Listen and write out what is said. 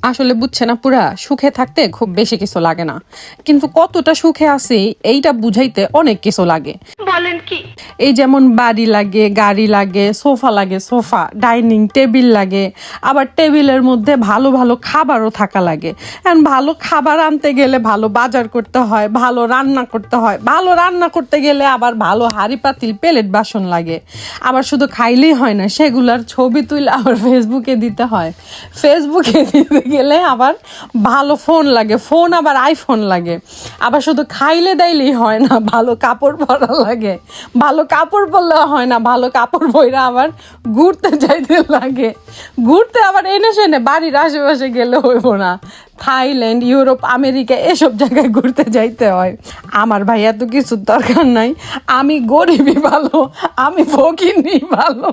আসলে বুঝছে না, পুরা সুখে থাকতে খুব বেশি কিছু লাগে না, কিন্তু কতটা সুখে আছি এইটা বুঝাইতে অনেক কিছু লাগে। বলেন কি? এই যেমন বাড়ি লাগে, গাড়ি লাগে, সোফা লাগে, সোফা ডাইনিং টেবিল লাগে, আবার টেবিলের মধ্যে ভালো ভালো খাবারও থাকা লাগে। এখন ভালো খাবার আনতে গেলে ভালো বাজার করতে হয়, ভালো রান্না করতে হয়, ভালো রান্না করতে গেলে আবার ভালো হাঁড়ি পাতিল প্লেট বাসন লাগে। আবার শুধু খাইলেই হয় না, সেগুলার ছবি তুলে আবার ফেসবুকে দিতে হয়। ফেসবুকে দিতে গেলে আবার ভালো ফোন লাগে, ফোন আবার আইফোন লাগে। আবার শুধু খাইলে দাইলেই হয় না, ভালো কাপড় পরা লাগে, ভালো কাপড় পরলে হয় না, ভালো কাপড় পরে আবার ঘুরতে যাইতে লাগে। ঘুরতে আবার এনে সেনে বাড়ির আশেপাশে গেলে হইব না, থাইল্যান্ড, ইউরোপ, আমেরিকা এসব জায়গায় ঘুরতে যাইতে হয়। আমার ভাই এত কিছুর দরকার নাই, আমি গরিবই ভালো, আমি ফকিরই ভালো।